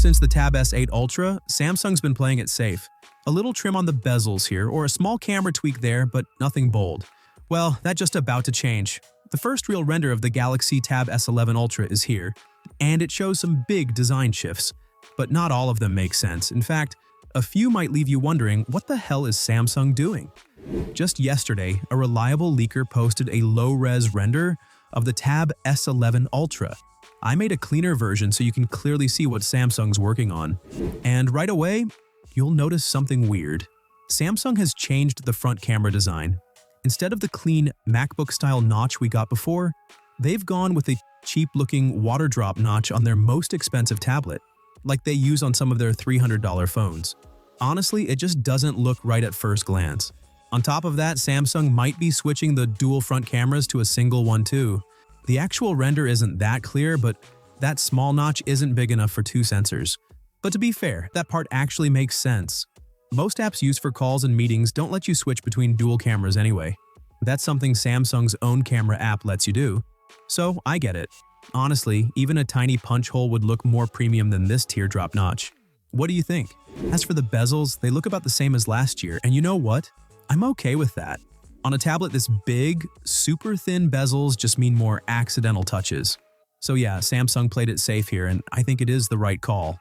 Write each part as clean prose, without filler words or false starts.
since the Tab S8 Ultra, Samsung's been playing it safe. A little trim on the bezels here, or a small camera tweak there, but nothing bold. Well, that's just about to change. The first real render of the Galaxy Tab S11 Ultra is here, and it shows some big design shifts. But not all of them make sense. In fact, a few might leave you wondering, what the hell is Samsung doing? Just yesterday, a reliable leaker posted a low-res render of the Tab S11 Ultra. I made a cleaner version so you can clearly see what Samsung's working on. And right away, you'll notice something weird. Samsung has changed the front camera design. Instead of the clean MacBook-style notch we got before, they've gone with a cheap-looking water drop notch on their most expensive tablet, like they use on some of their $300 phones. Honestly, it just doesn't look right at first glance. On top of that, Samsung might be switching the dual front cameras to a single one too. The actual render isn't that clear, but that small notch isn't big enough for two sensors. But to be fair, that part actually makes sense. Most apps used for calls and meetings don't let you switch between dual cameras anyway. That's something Samsung's own camera app lets you do. So I get it. Honestly, even a tiny punch hole would look more premium than this teardrop notch. What do you think? As for the bezels, they look about the same as last year, and you know what? I'm okay with that. On a tablet this big, super thin bezels just mean more accidental touches. So yeah, Samsung played it safe here, and I think it is the right call.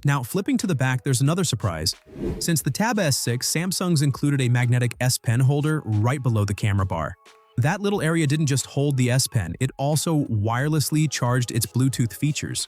Now, flipping to the back, there's another surprise. Since the Tab S6, Samsung's included a magnetic S-Pen holder right below the camera bar. That little area didn't just hold the S-Pen, it also wirelessly charged its Bluetooth features.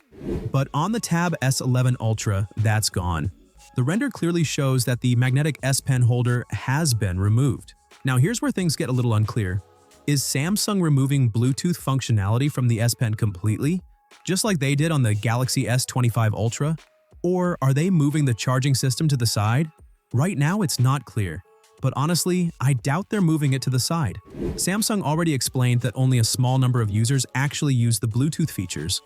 But on the Tab S11 Ultra, that's gone. The render clearly shows that the magnetic S-Pen holder has been removed. Now here's where things get a little unclear. Is Samsung removing Bluetooth functionality from the S-Pen completely, just like they did on the Galaxy S25 Ultra? Or are they moving the charging system to the side? Right now it's not clear. But honestly, I doubt they're moving it to the side. Samsung already explained that only a small number of users actually use the Bluetooth features,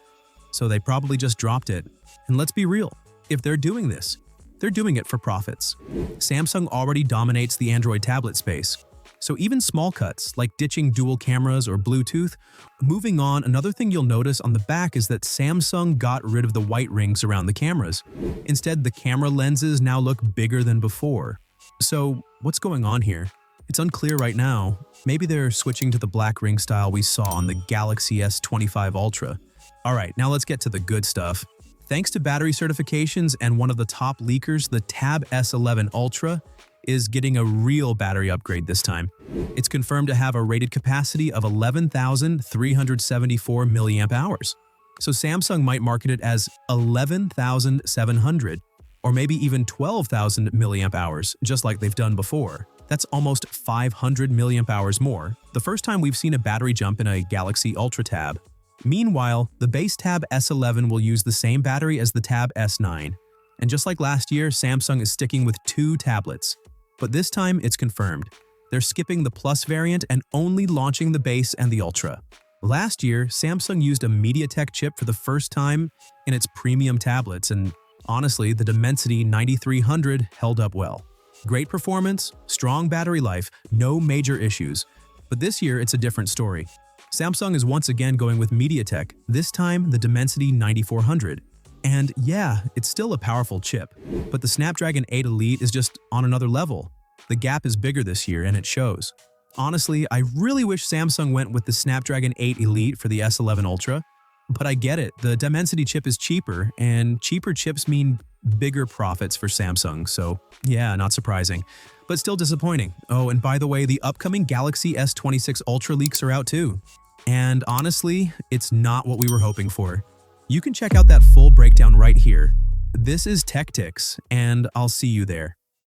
so they probably just dropped it. And let's be real, if they're doing this, they're doing it for profits. Samsung already dominates the Android tablet space, so even small cuts like ditching dual cameras or Bluetooth. Moving on, another thing you'll notice on the back is that Samsung got rid of the white rings around the cameras. Instead, the camera lenses now look bigger than before. So, what's going on here? It's unclear right now. Maybe they're switching to the black ring style we saw on the Galaxy S25 Ultra. Alright, now let's get to the good stuff. Thanks to battery certifications and one of the top leakers, the Tab S11 Ultra is getting a real battery upgrade this time. It's confirmed to have a rated capacity of 11,374 mAh. So Samsung might market it as 11,700. Or maybe even 12,000 mAh, just like they've done before. That's almost 500 mAh more, the first time we've seen a battery jump in a Galaxy Ultra Tab. Meanwhile, the base Tab S11 will use the same battery as the Tab S9. And just like last year, Samsung is sticking with two tablets. But this time, it's confirmed. They're skipping the Plus variant and only launching the base and the Ultra. Last year, Samsung used a MediaTek chip for the first time in its premium tablets, and honestly, the Dimensity 9300 held up well. Great performance, strong battery life, no major issues. But this year, it's a different story. Samsung is once again going with MediaTek, this time the Dimensity 9400. And yeah, it's still a powerful chip, but the Snapdragon 8 Elite is just on another level. The gap is bigger this year, and it shows. Honestly, I really wish Samsung went with the Snapdragon 8 Elite for the S11 Ultra. But I get it, the Dimensity chip is cheaper, and cheaper chips mean bigger profits for Samsung, so yeah, not surprising. But still disappointing. Oh, and by the way, the upcoming Galaxy S26 Ultra leaks are out too. And honestly, it's not what we were hoping for. You can check out that full breakdown right here. This is Techtics, and I'll see you there.